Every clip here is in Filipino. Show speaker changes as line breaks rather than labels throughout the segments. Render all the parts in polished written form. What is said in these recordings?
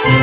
Yo!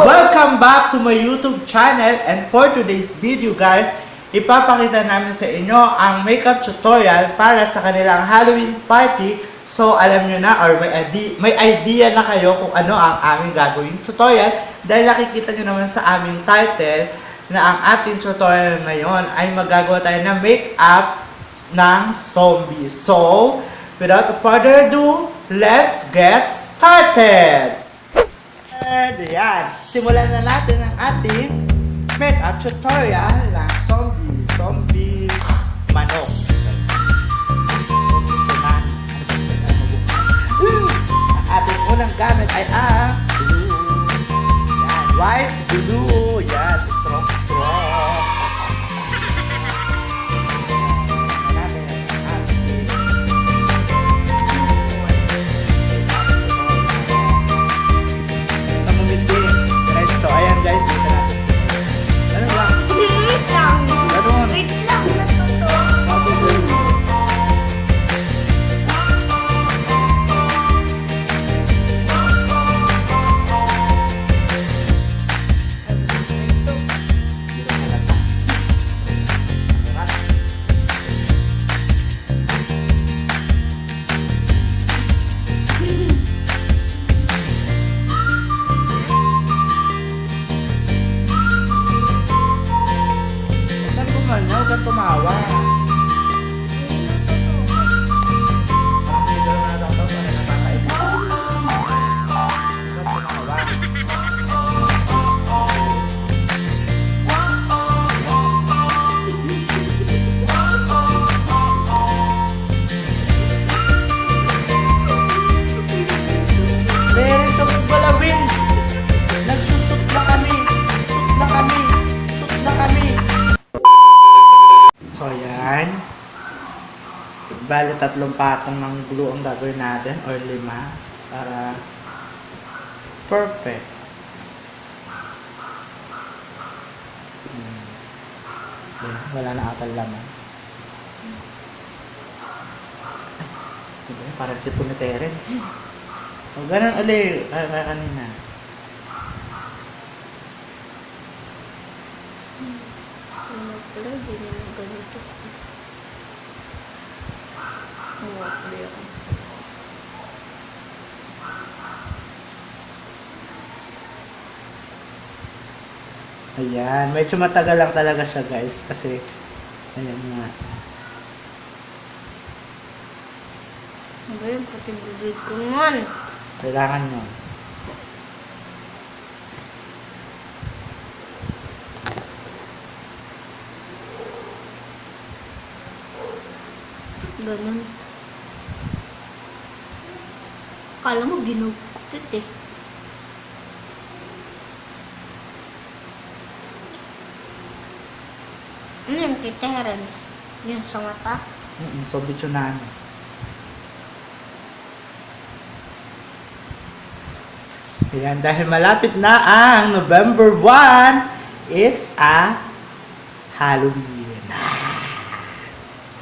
Welcome back to my YouTube channel, and for today's video guys, ipapakita namin sa inyo ang makeup tutorial para sa kanilang Halloween party. So alam nyo na, or may idea na kayo kung ano ang aming gagawin tutorial, dahil nakikita nyo naman sa aming title na ang ating tutorial ngayon ay magagawa tayo ng makeup ng zombie. So without further ado, let's get started! Ayan, simulan na natin ang ating makeup tutorial ng zombie manok. Ang ating unang gamit ay ang blue. Yan, white blue. Yan, strong. So, ayan guys, dito natin. Ano lang?
Wait lang.
Ganun.
Wait lang. Natuto.
Huwag kang tumawa. Parang may gano'n na daw ito, parang nakakaibig. Huwag kang tumawa. Parents, huwag mong galawin. Nagsushoot na kami. Shoot na kami. So, yan. Bali, 3 patong ng glue ang gagawin natin, or 5, para perfect. Okay, wala na ata laman. Diba? Parang sipon ni Terence. O, ganun ulit. Kanina.
Ano pala, hindi naman ganito. Mawakli ako.
Ayan, medyo matagal lang talaga siya guys, kasi ayan nga.
Ano ba yung puting bibig ko man?
Kailangan nyo.
Ganun. Kala mo ginugpit eh. Ano yung kay Terence? Yung sa mata?
So, bitsunan. Ayan, dahil malapit na ang November 1, it's a Halloween.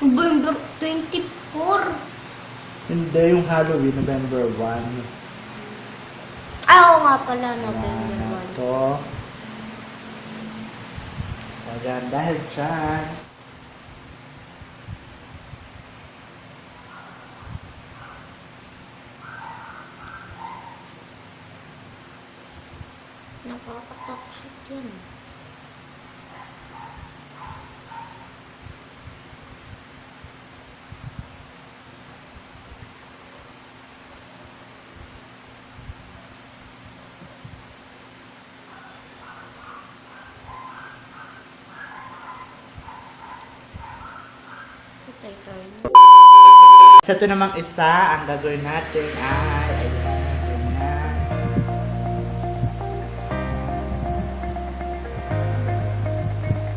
November 24.
Hindi yung Halloween, November 1.
Oo nga pala, November
Ayan,
1.
ito. Ayan, dahil dyan.
Nakakatakot yan. Sa ito namang isa, ang gagawin natin ay, ayan, ganyan.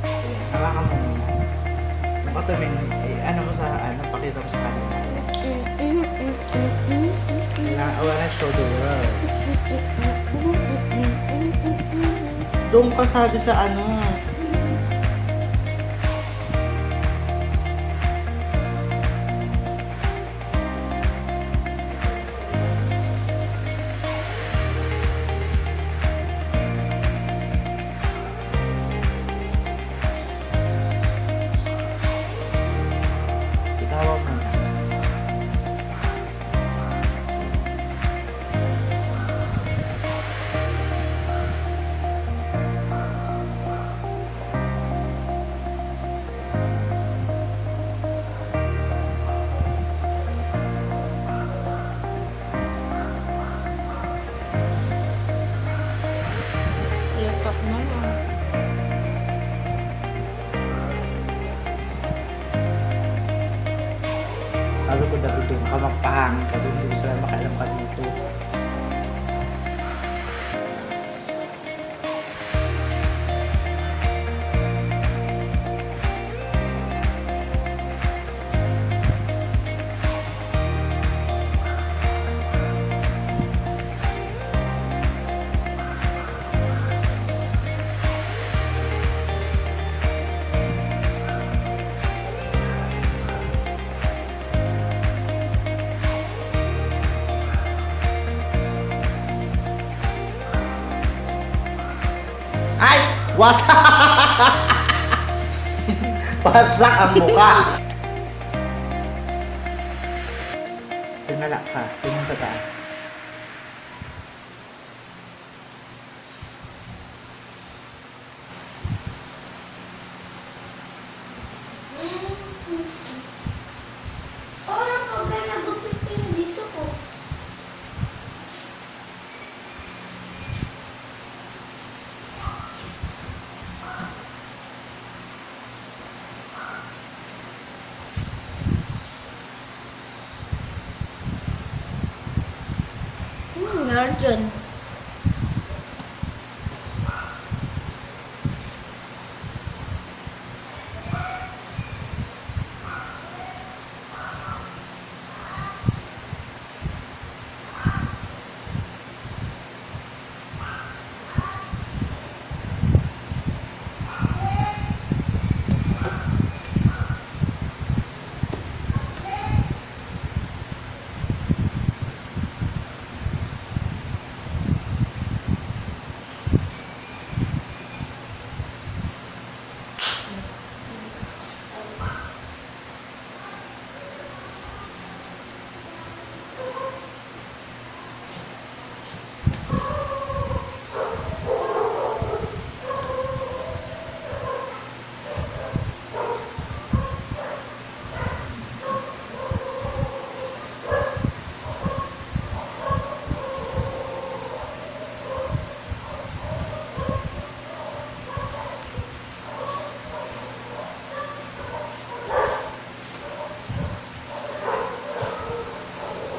Ayan, hawakan mo muna. Kung ito, ano mo sa, pakita mo sa kanila. Wala na shoulder roll. Doon ka sabi sa ano.
baka magpahangin ka doon, hindi ko sila makailam ka dito. Ay! Wasak! Wasak ang mukha! Tingala ka. Tingnan sa taas.
Orang pagka nagupit pa yung dito ko. Meron dyan.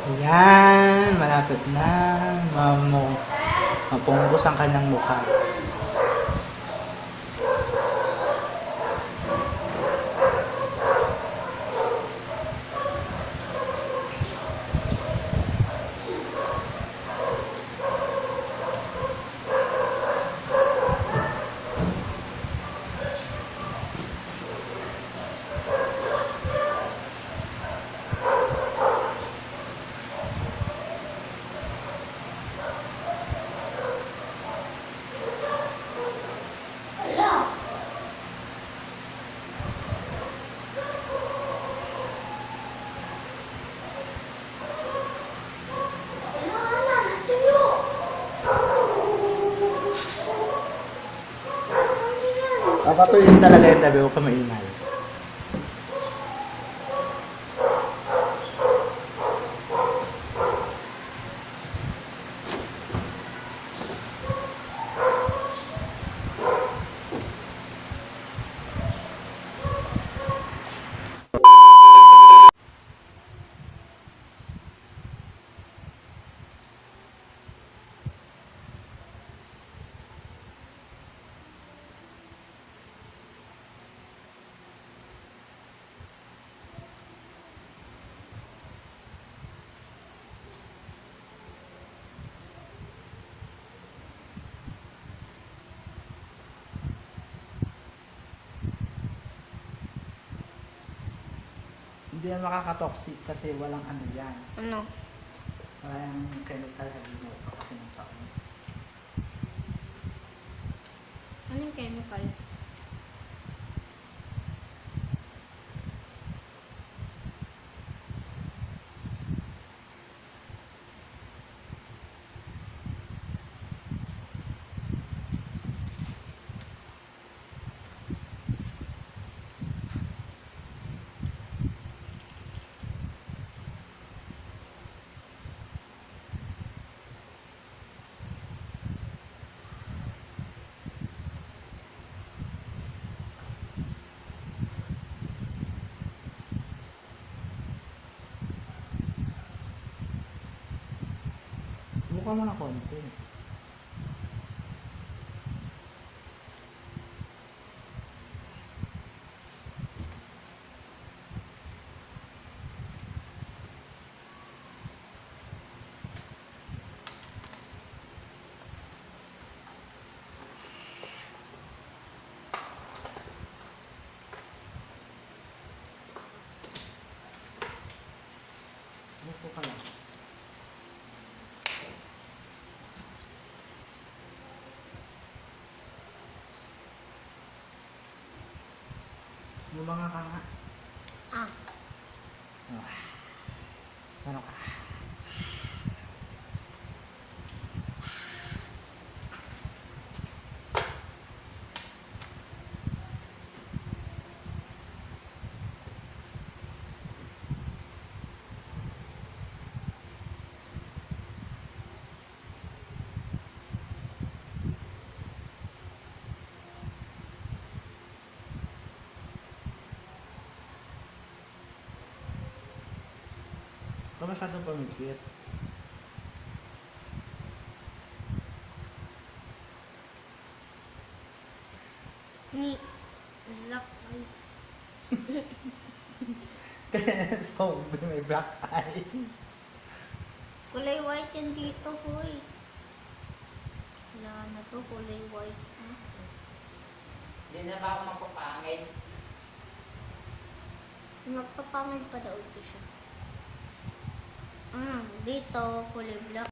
Ayan, malapit na. Mapungbos ang kanyang mukha.
Wala. Wala na, natuyo. Sabi yan.
Papatuyin talaga yung tabi, huwag ka maingay. Hindi yan makakatoxic kasi walang ano yan.
Ano?
Walang chemical halino kasi ng taon.
Anong chemical?
Buka mo ng konti. Buko ka lang. Yung mga ka nga.
Ah.
Ano ka? Kung masyadong pamigit.
Ni. Lock.
Zombie may black eye.
Kulay white yan dito, hoy. Wala na to, kulay white.
Hindi na ba ako magpapangit?
Magpapamid pa daw ito siya. Dito, kulay black.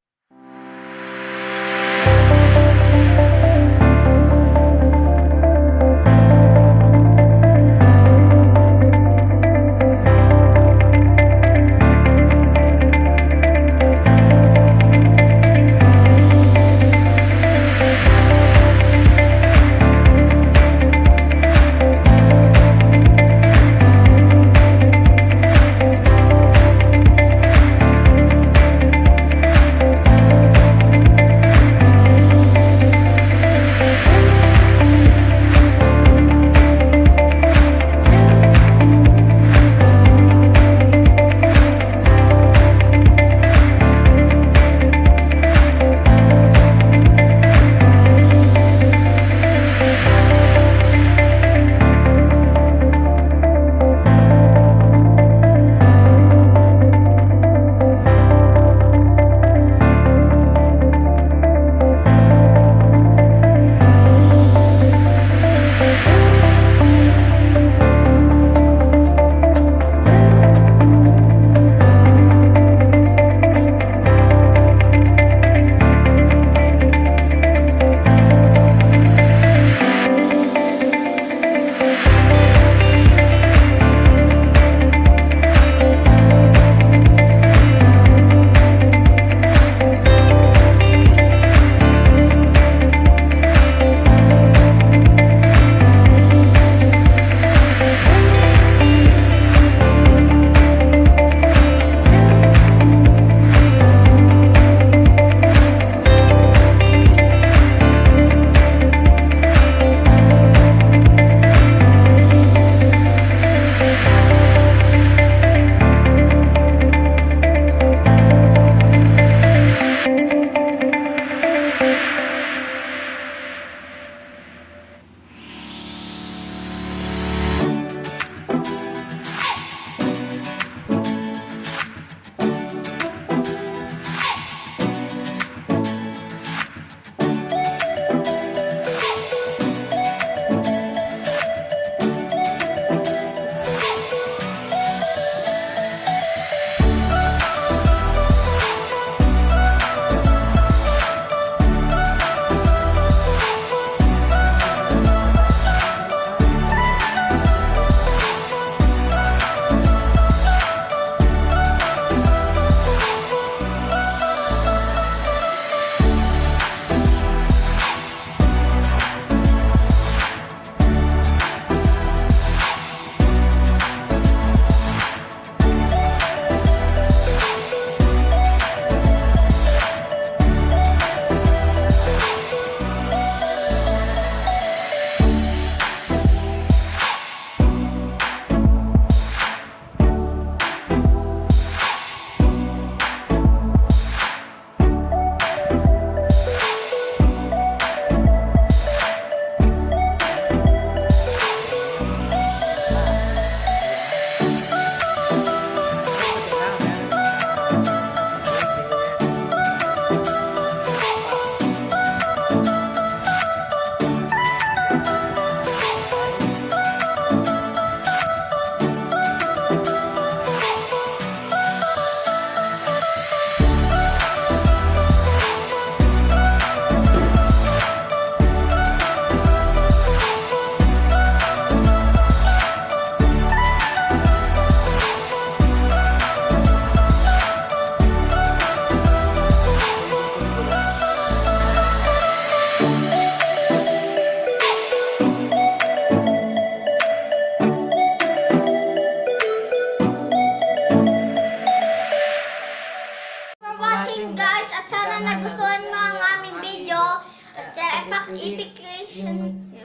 notification.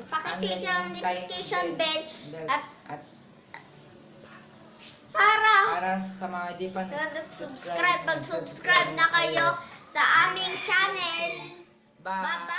Pakiclick ang notification bell at
at
para
sa mga di pa
mag-subscribe na kayo sa aming channel.
Bye!
Bye-bye!